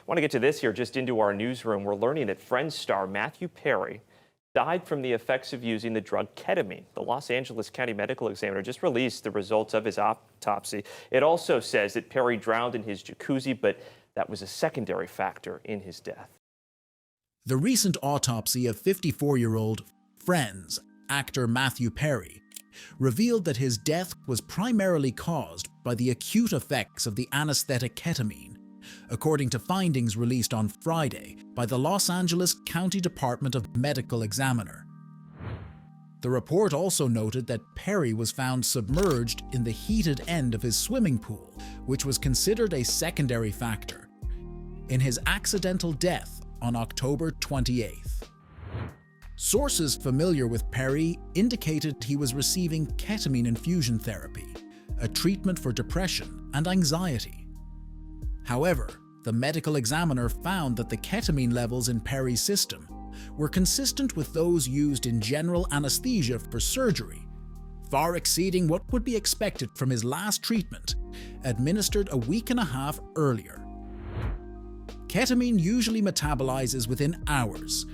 Want to get to this here, just into our newsroom. We're learning that Friends star Matthew Perry died from the effects of using the drug ketamine. The Los Angeles County Medical Examiner just released the results of his autopsy. It also says that Perry drowned in his jacuzzi, but that was a secondary factor in his death. The recent autopsy of 54-year-old Friends actor Matthew Perry revealed that his death was primarily caused by the acute effects of the anesthetic ketamine, according to findings released on Friday by the Los Angeles County Department of Medical Examiner. The report also noted that Perry was found submerged in the heated end of his swimming pool, which was considered a secondary factor in his accidental death on October 28th. Sources familiar with Perry indicated he was receiving ketamine infusion therapy, a treatment for depression and anxiety. However, the medical examiner found that the ketamine levels in Perry's system were consistent with those used in general anesthesia for surgery, far exceeding what would be expected from his last treatment, administered a week and a half earlier. Ketamine usually metabolizes within hours.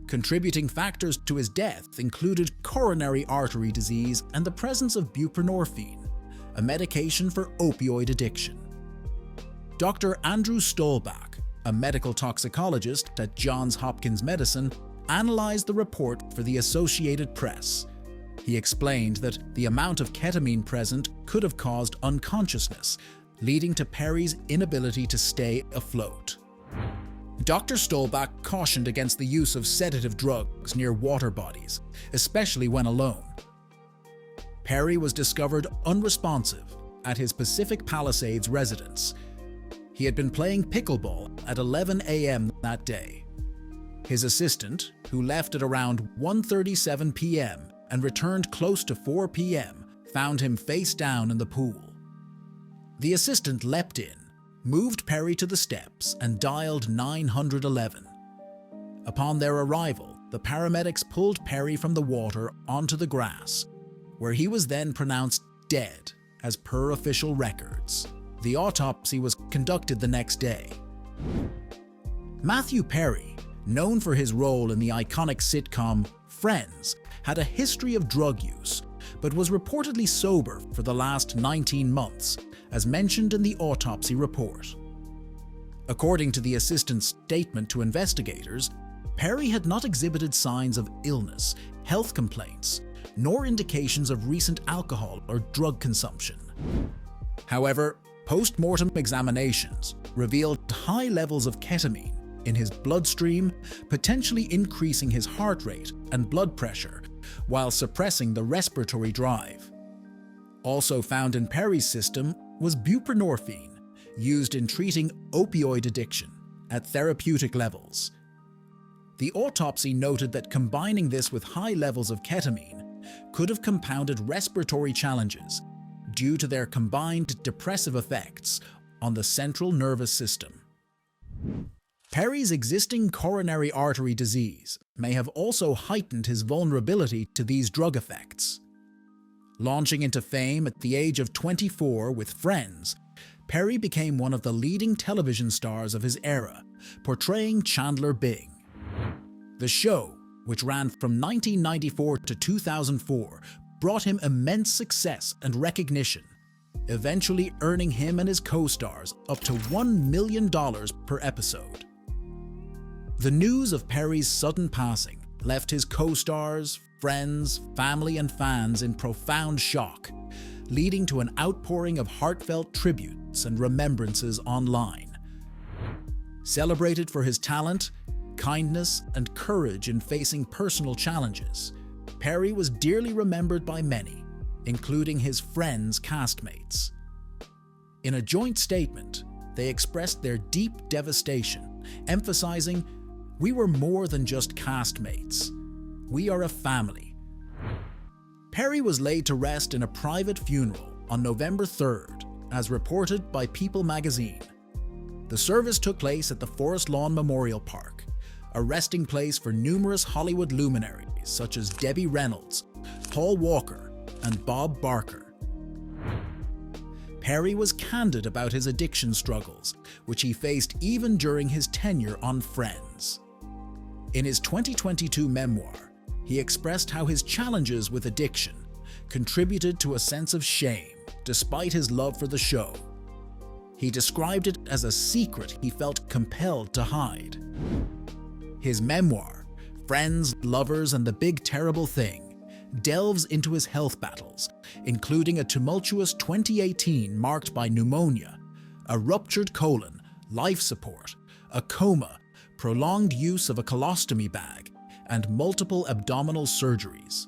Contributing factors to his death included coronary artery disease and the presence of buprenorphine, a medication for opioid addiction. Dr. Andrew Stolbach, a medical toxicologist at Johns Hopkins Medicine, analyzed the report for the Associated Press. He explained that the amount of ketamine present could have caused unconsciousness, leading to Perry's inability to stay afloat. Dr. Stolbach cautioned against the use of sedative drugs near water bodies, especially when alone. Perry was discovered unresponsive at his Pacific Palisades residence. He had been playing pickleball at 11 a.m. that day. His assistant, who left at around 1:37 p.m. and returned close to 4 p.m., found him face down in the pool. The assistant leapt in, moved Perry to the steps, and dialed 911. Upon their arrival, the paramedics pulled Perry from the water onto the grass, where he was then pronounced dead, as per official records. The autopsy was conducted the next day. Matthew Perry, known for his role in the iconic sitcom Friends, had a history of drug use, but was reportedly sober for the last 19 months, as mentioned in the autopsy report. According to the assistant's statement to investigators, Perry had not exhibited signs of illness, health complaints, nor indications of recent alcohol or drug consumption. However, post-mortem examinations revealed high levels of ketamine in his bloodstream, potentially increasing his heart rate and blood pressure while suppressing the respiratory drive. Also found in Perry's system was buprenorphine, used in treating opioid addiction at therapeutic levels. The autopsy noted that combining this with high levels of ketamine could have compounded respiratory challenges due to their combined depressive effects on the central nervous system. Perry's existing coronary artery disease may have also heightened his vulnerability to these drug effects. Launching into fame at the age of 24 with Friends, Perry became one of the leading television stars of his era, portraying Chandler Bing. The show, which ran from 1994 to 2004, brought him immense success and recognition, eventually earning him and his co-stars up to $1 million per episode. The news of Perry's sudden passing left his co-stars, friends, family, and fans in profound shock, leading to an outpouring of heartfelt tributes and remembrances online. Celebrated for his talent, kindness, and courage in facing personal challenges, Perry was dearly remembered by many, including his Friends castmates. In a joint statement, they expressed their deep devastation, emphasizing, "We were more than just castmates. We are a family." Perry was laid to rest in a private funeral on November 3rd, as reported by People magazine. The service took place at the Forest Lawn Memorial Park, a resting place for numerous Hollywood luminaries such as Debbie Reynolds, Paul Walker, and Bob Barker. Perry was candid about his addiction struggles, which he faced even during his tenure on Friends. In his 2022 memoir, he expressed how his challenges with addiction contributed to a sense of shame despite his love for the show. He described it as a secret he felt compelled to hide. His memoir, Friends, Lovers, and the Big Terrible Thing, delves into his health battles, including a tumultuous 2018 marked by pneumonia, a ruptured colon, life support, a coma, prolonged use of a colostomy bag, and multiple abdominal surgeries.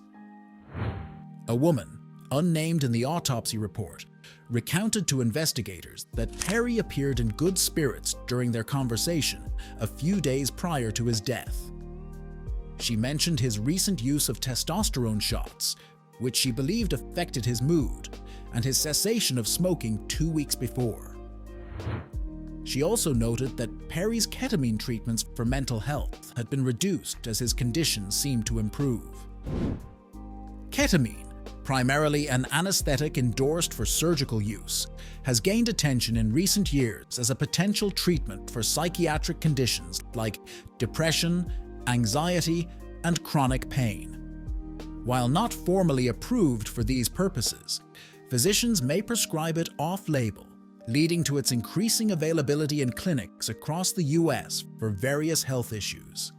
A woman, unnamed in the autopsy report, recounted to investigators that Perry appeared in good spirits during their conversation a few days prior to his death. She mentioned his recent use of testosterone shots, which she believed affected his mood, and his cessation of smoking 2 weeks before. She also noted that Perry's ketamine treatments for mental health had been reduced as his condition seemed to improve. Ketamine, primarily an anesthetic endorsed for surgical use, has gained attention in recent years as a potential treatment for psychiatric conditions like depression, anxiety, and chronic pain. While not formally approved for these purposes, physicians may prescribe it off-label, leading to its increasing availability in clinics across the US for various health issues.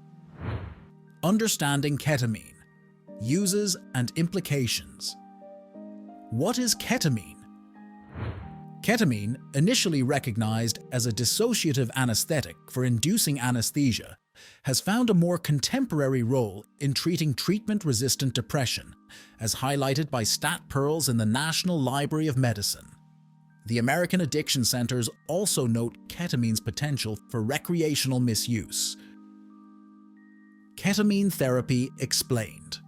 Understanding ketamine, uses and implications. What is ketamine? Ketamine, initially recognized as a dissociative anesthetic for inducing anesthesia, has found a more contemporary role in treating treatment-resistant depression, as highlighted by stat pearls in the National Library of Medicine. The American Addiction Centers also note ketamine's potential for recreational misuse. Ketamine therapy explained.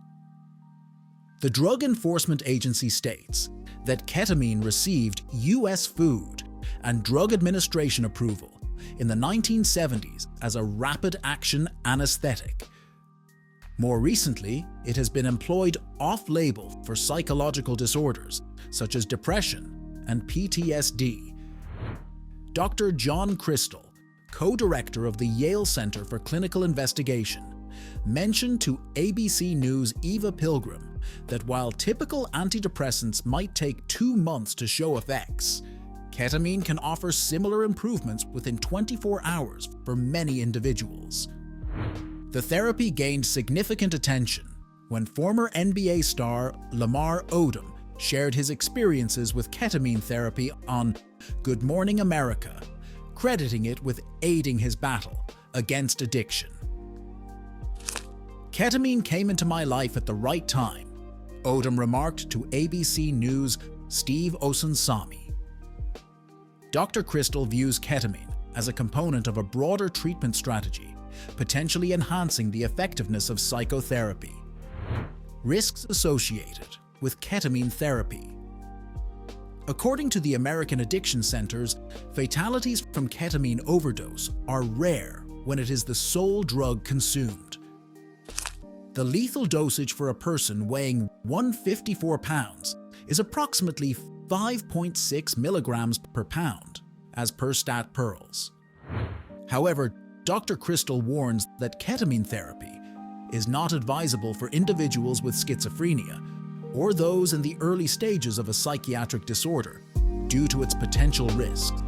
The Drug Enforcement Agency states that ketamine received U.S. Food and Drug Administration approval in the 1970s as a rapid-action anesthetic. More recently, it has been employed off-label for psychological disorders such as depression and PTSD. Dr. John Crystal, co-director of the Yale Center for Clinical Investigation, mentioned to ABC News' Eva Pilgrim that while typical antidepressants might take 2 months to show effects, ketamine can offer similar improvements within 24 hours for many individuals. The therapy gained significant attention when former NBA star Lamar Odom shared his experiences with ketamine therapy on Good Morning America, crediting it with aiding his battle against addiction. Ketamine came into my life at the right time, Odom remarked to ABC News' Steve Osunsami. Dr. Crystal views ketamine as a component of a broader treatment strategy, potentially enhancing the effectiveness of psychotherapy. Risks associated with ketamine therapy. According to the American Addiction Centers, fatalities from ketamine overdose are rare when it is the sole drug consumed. The lethal dosage for a person weighing 154 pounds is approximately 5.6 milligrams per pound, as per stat pearls. However, Dr. Crystal warns that ketamine therapy is not advisable for individuals with schizophrenia or those in the early stages of a psychiatric disorder due to its potential risks.